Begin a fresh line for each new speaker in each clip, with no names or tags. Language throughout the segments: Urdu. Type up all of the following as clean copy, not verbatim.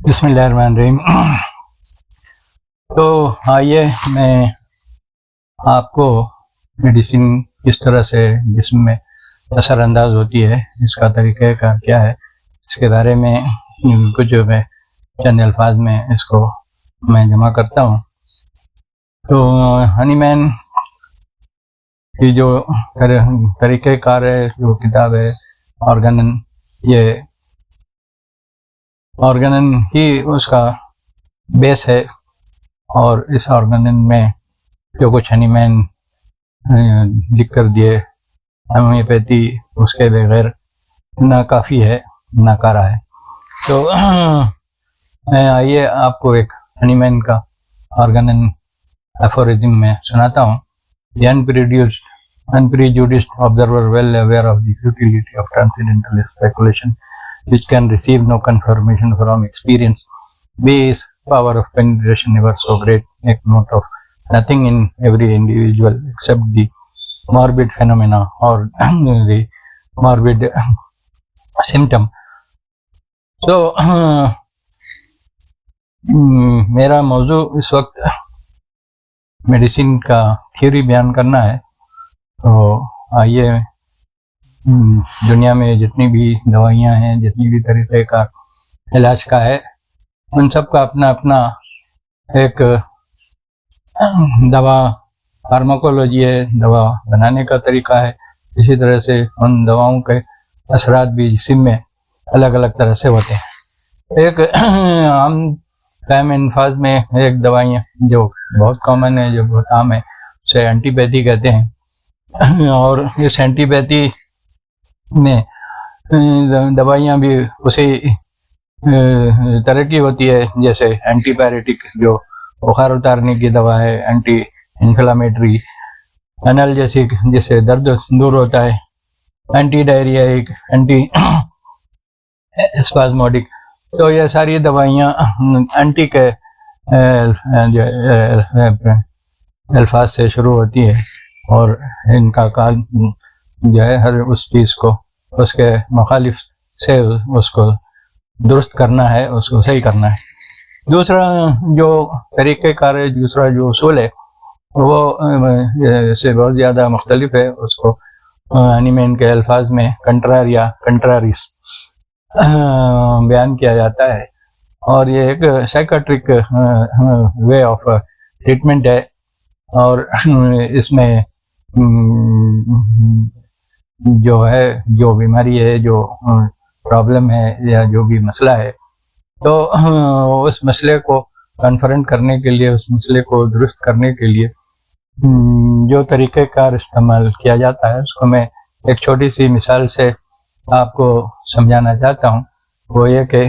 بسم اللہ الرحمن الرحیم۔ تو آئیے میں آپ کو میڈیسن کس طرح سے جسم میں اثر انداز ہوتی ہے، اس کا طریقہ کار کیا ہے، اس کے بارے میں کچھ میں چند الفاظ میں اس کو میں جمع کرتا ہوں۔ تو ہنی مین کی جو طریقہ کار ہے، جو کتاب ہے آرگنن، یہ آرگنن ہی اس کا بیس ہے، اور اس آرگنن میں جو کچھ ہنی مین لکھ کر دیے، ہومیوپیتھی اس کے بغیر ناکافی ہے، ناکارہ ہے۔ تو میں آئیے آپ کو ایک ہنی مین کا آرگنن ایفورزم میں سناتا ہوں۔ The unprejudiced observer well aware of the futility of transcendental speculation, which can receive no confirmation from experience, be his power of penetration ever so great, make note of nothing in every individual except the morbid phenomena or the morbid symptom. So میرا موضوع اس وقت میڈیسن کا تھیوری بیان کرنا ہے۔ تو آئیے دنیا میں جتنی بھی دوائیاں ہیں، جتنی بھی طریقے کا علاج کا ہے، ان سب کا اپنا اپنا ایک دوا فارماکولوجی ہے، دوا بنانے کا طریقہ ہے۔ اسی طرح سے ان دواؤں کے اثرات بھی جسم میں الگ الگ طرح سے ہوتے ہیں۔ ایک عام فہم الفاظ میں ایک دوائیاں جو بہت کامن ہے، جو بہت عام ہے، اسے اینٹی پیتھی کہتے ہیں۔ اور اس اینٹی پیتھی میں دوائیاں بھی اسی طرح کی ہوتی ہے، جیسے اینٹی پیریٹک جو بخار اتارنے کی دوا ہے، اینٹی انفلامیٹری، انالجیسک جس سے درد دور ہوتا ہے، اینٹی ڈائریائک، اینٹی اسپازموڈک۔ تو یہ ساری دوائیاں اینٹی کے الفاظ سے شروع ہوتی ہے، اور ان کا کام جو ہے ہر اس چیز کو اس کے مخالف سے اس کو درست کرنا ہے، اس کو صحیح کرنا ہے۔ دوسرا جو طریقہ کار ہے، دوسرا جو اصول ہے، وہ اس سے بہت زیادہ مختلف ہے۔ اس کو ہنی مین کے الفاظ میں کنٹراریس بیان کیا جاتا ہے، اور یہ ایک سائیکیٹرک وے آف ٹریٹمنٹ ہے۔ اور اس میں جو بیماری ہے، جو پرابلم ہے، یا جو بھی مسئلہ ہے، تو اس مسئلے کو کنفرنٹ کرنے کے لیے، اس مسئلے کو درست کرنے کے لیے جو طریقہ کار استعمال کیا جاتا ہے، اس کو میں ایک چھوٹی سی مثال سے آپ کو سمجھانا چاہتا ہوں۔ وہ یہ کہ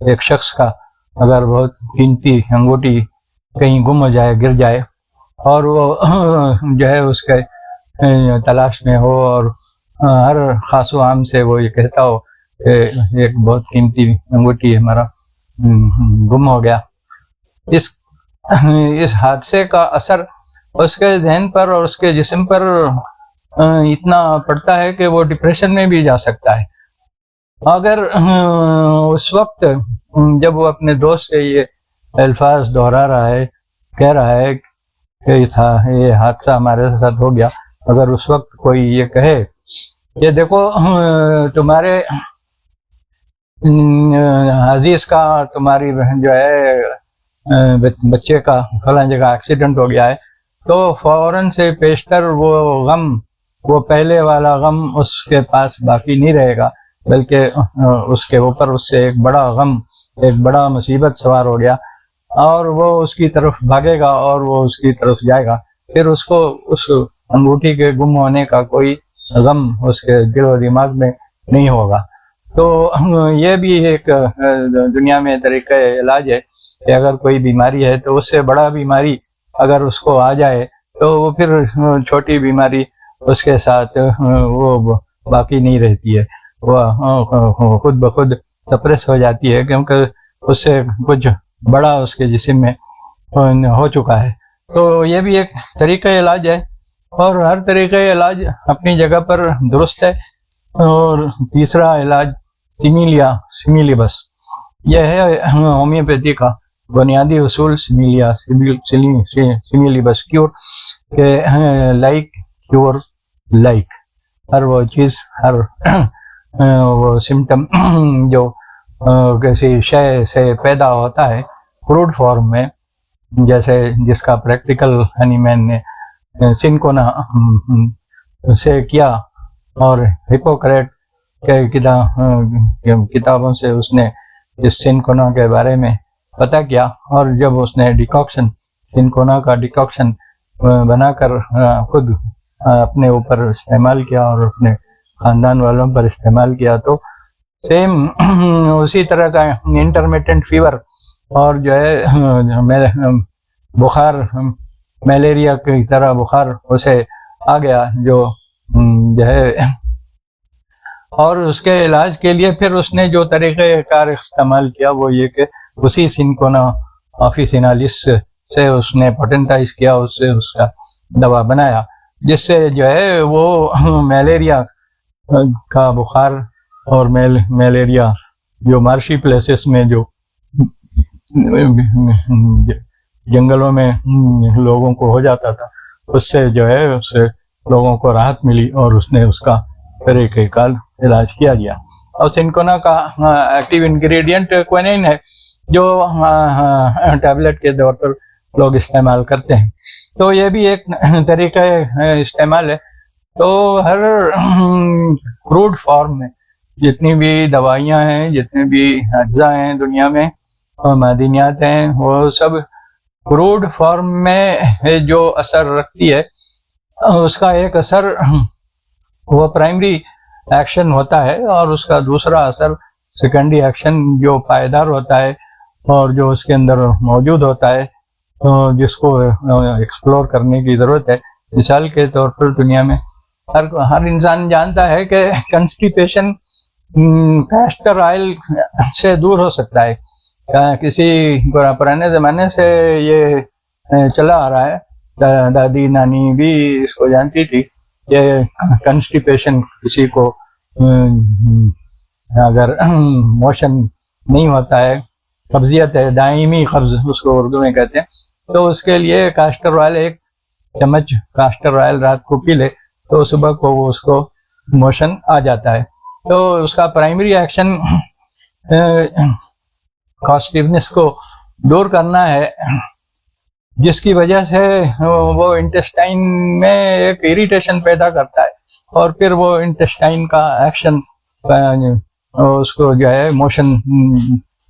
ایک شخص کا اگر بہت قیمتی انگوٹھی کہیں گم ہو جائے، گر جائے، اور وہ جو ہے اس کے تلاش میں ہو، اور ہر خاص و عام سے وہ یہ کہتا ہو کہ ایک بہت قیمتی انگوٹھی ہمارا گم ہو گیا، اس حادثے کا اثر اس کے ذہن پر اور اس کے جسم پر اتنا پڑتا ہے کہ وہ ڈپریشن میں بھی جا سکتا ہے۔ اگر اس وقت جب وہ اپنے دوست سے یہ الفاظ دہرا رہا ہے، کہہ رہا ہے کہ یہ حادثہ ہمارے ساتھ ہو گیا، اگر اس وقت کوئی یہ کہے کہ دیکھو تمہارے عزیز کا، تمہاری بہن جو ہے بچے کا فلاں جگہ ایکسیڈنٹ ہو گیا ہے، تو فوراً سے پیشتر وہ پہلے والا غم اس کے پاس باقی نہیں رہے گا، بلکہ اس کے اوپر اس سے ایک بڑا غم، ایک بڑا مصیبت سوار ہو گیا، اور وہ اس کی طرف بھاگے گا، اور وہ اس کی طرف جائے گا۔ پھر اس کو اس انگوٹھی کے گم ہونے کا کوئی غم اس کے دل و دماغ میں نہیں ہوگا۔ تو یہ بھی ایک دنیا میں طریقہ علاج ہے کہ اگر کوئی بیماری ہے تو اس سے بڑا بیماری اگر اس کو آ جائے تو وہ پھر چھوٹی بیماری اس کے ساتھ وہ باقی نہیں رہتی ہے، وہ خود بخود سپریس ہو جاتی ہے، کیونکہ اس سے کچھ بڑا اس کے جسم میں ہو چکا ہے۔ تو یہ بھی ایک طریقہ علاج ہے، اور ہر طریقہ علاج اپنی جگہ پر درست ہے۔ اور تیسرا علاج سیمیلیبس، یہ ہے ہومیوپیتھی کا بنیادی اصول، سیمیلی بس کیور، کہ لائک کیور لائک. ہر وہ چیز، ہر وہ سمٹم جو کسی شے سے پیدا ہوتا ہے کروڈ فارم میں، جیسے جس کا پریکٹیکل ہنی مین نے سنکونا سے کیا، اور ہپوکریٹ کے کتابوں سے اس نے اس سنکونا کے بارے میں پتہ کیا، اور جب اس نے ڈیکاکشن، سنکونا کا ڈیکاکشن بنا کر خود اپنے اوپر استعمال کیا اور اپنے خاندان والوں پر استعمال کیا، تو سیم اسی طرح کا انٹرمیٹنٹ فیور اور جو ہے بخار، ملیریا کی طرح بخار اسے آ گیا، جو ہے، اور اس کے علاج کے لیے پھر اس نے جو طریقہ کار استعمال کیا وہ یہ کہ اسی سنکونا آفیسینالس سے اس نے پیٹنٹائز کیا، اس سے اس کا دوا بنایا، جس سے جو ہے وہ ملیریا کا بخار اور ملیریا جو مارشی پلیسز میں جو جنگلوں میں لوگوں کو ہو جاتا تھا، اس سے جو ہے اس سے لوگوں کو راحت ملی، اور اس نے اس کا طریقہ کار علاج کیا گیا. اور سنکونا کا ایکٹیو انگریڈینٹ کوئنین ہے، جو ٹیبلٹ کے طور پر لوگ استعمال کرتے ہیں. تو یہ بھی ایک طریقہ استعمال ہے. تو ہر کروڈ فارم میں جتنی بھی دوائیاں ہیں، جتنے بھی اجزاء ہیں دنیا میں، معدنیات ہیں، وہ سب کروڈ فارم میں جو اثر رکھتی ہے، اس کا ایک اثر وہ پرائمری ایکشن ہوتا ہے، اور اس کا دوسرا اثر سیکنڈری ایکشن جو پائیدار ہوتا ہے اور جو اس کے اندر موجود ہوتا ہے، جس کو ایکسپلور کرنے کی ضرورت ہے. مثال کے طور پر دنیا میں ہر انسان جانتا ہے کہ کنسٹیپیشن کیسٹر آئل سے دور ہو سکتا ہے. کسی پرانے زمانے سے یہ چلا آ رہا ہے، دادی نانی بھی اس کو جانتی تھی کہ کنسٹیپیشن کسی کو اگر موشن نہیں ہوتا ہے، قبضیت ہے، دائمی قبض اس کو اردو میں کہتے ہیں، تو اس کے لیے کاسٹر آئل، ایک چمچ کاسٹر آئل رات کو پی لے تو صبح کو وہ اس کو موشن آ جاتا ہے. تو اس کا پرائمری ایکشن کاسٹیونس کو دور کرنا ہے، جس کی وجہ سے وہ انٹسٹائن میں ایک اریٹیشن پیدا کرتا ہے، اور پھر وہ انٹسٹائن کا ایکشن اس کو جو ہے موشن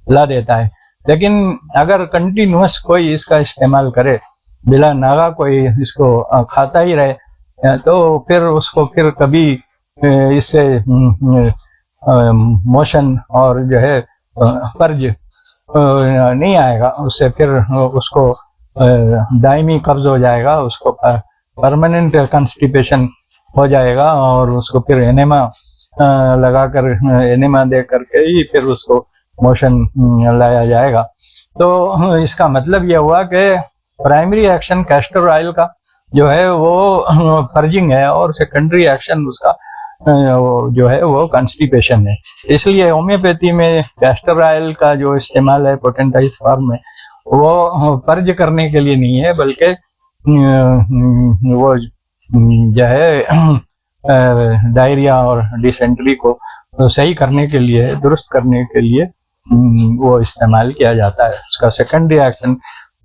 لا دیتا ہے. لیکن اگر کنٹینیوس کوئی اس کا استعمال کرے، بلا ناغہ کوئی اس کو کھاتا ہی رہے، تو پھر اس کو پھر کبھی اس سے موشن اور جو ہے پرج نہیں آئے گا، اس سے پھر اس کو دائمی قبض ہو جائے گا، اس کو پرماننٹ کنسٹیپیشن ہو جائے گا، اور اس کو پھر انیما لگا کر، انیما دے کر کے ہی پھر اس کو موشن لایا جائے گا. تو اس کا مطلب یہ ہوا کہ پرائمری ایکشن کیسٹر آئل کا جو ہے وہ پرجنگ ہے، اور سیکنڈری ایکشن اس کا جو ہے وہ کنسٹیپیشن ہے. اس لیے ہومیوپیتھی میں کیسٹر آئل کا جو استعمال ہے پوٹنٹائز فارم میں، وہ پرج کرنے کے لیے نہیں ہے، بلکہ وہ جو ہے ڈائریا اور ڈیسینٹری کو صحیح کرنے کے لیے، درست کرنے کے لیے وہ استعمال کیا جاتا ہے. اس کا سیکنڈری ایکشن،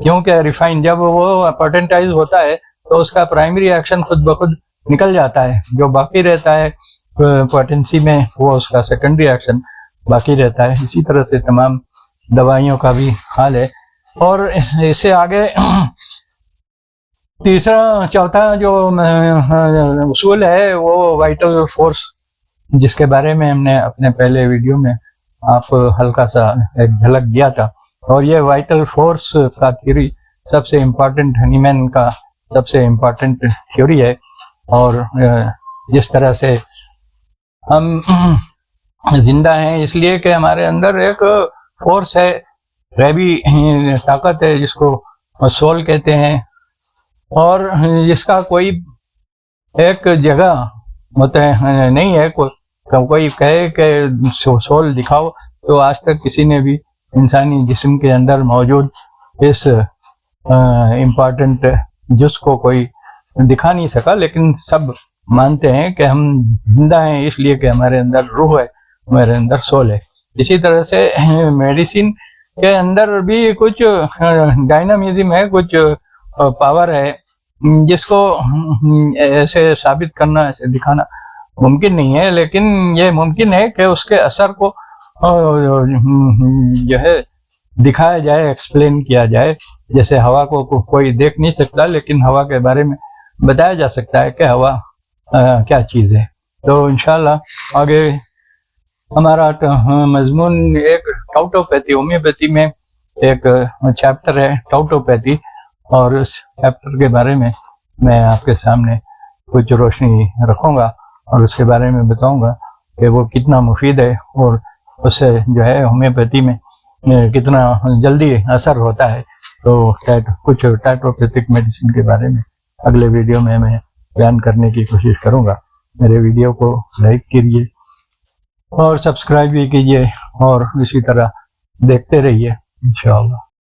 کیونکہ ریفائن جب وہ پوٹنٹائز ہوتا ہے تو اس کا پرائمری ایکشن خود بخود نکل جاتا ہے، جو باقی رہتا ہے پوٹنسی میں وہ اس کا سیکنڈری ایکشن باقی رہتا ہے. اسی طرح سے تمام دوائیوں کا بھی حال ہے. اور اس سے آگے تیسرا چوتھا جو اصول ہے وہ وائٹل فورس، جس کے بارے میں ہم نے اپنے پہلے ویڈیو میں آپ ہلکا سا ایک جھلک دیا تھا. اور یہ وائٹل فورس کا تھیوری سب سے امپورٹنٹ، ہنی مین کا سب سے امپورٹنٹ تھیوری ہے. اور جس طرح سے ہم زندہ ہیں اس لیے کہ ہمارے اندر ایک فورس ہے، غیبی طاقت ہے، جس کو سول کہتے ہیں، اور جس کا کوئی ایک جگہ نہیں ہے. کوئی کہے کہ سول دکھاؤ تو آج تک کسی نے بھی انسانی جسم کے اندر موجود اس امپورٹنٹ جز کو کوئی دکھا نہیں سکا، لیکن سب مانتے ہیں کہ ہم زندہ ہیں اس لیے کہ ہمارے اندر روح ہے، ہمارے اندر سول ہے۔ اسی طرح سے میڈیسن کے اندر بھی کچھ ڈائنامزم ہے، کچھ پاور ہے جس کو ایسے ثابت کرنا، ایسے دکھانا ممکن نہیں ہے، لیکن یہ ممکن ہے کہ اس کے اثر کو جو ہے دکھایا جائے، ایکسپلین کیا جائے۔ جیسے ہوا کو کوئی دیکھ نہیں سکتا، لیکن ہوا کے بارے میں بتایا جا سکتا ہے کہ ہوا کیا چیز ہے۔ تو انشاءاللہ آگے ہمارا مضمون ایک ٹاؤٹوپیتھی، ہومیوپیتھی میں ایک چیپٹر ہے ٹاؤٹوپیتھی، اور اس چیپٹر کے بارے میں میں آپ کے سامنے کچھ روشنی رکھوں گا اور اس کے بارے میں بتاؤں گا کہ وہ کتنا مفید ہے، اور اس سے جو ہے ہومیوپیتھی میں کتنا جلدی اثر ہوتا ہے۔ تو کچھ ٹاؤٹوپیتھک میڈیسن کے بارے میں اگلے ویڈیو میں بیان کرنے کی کوشش کروں گا۔ میرے ویڈیو کو لائک کیجیے اور سبسکرائب بھی کیجیے، اور اسی طرح دیکھتے رہیے انشاءاللہ۔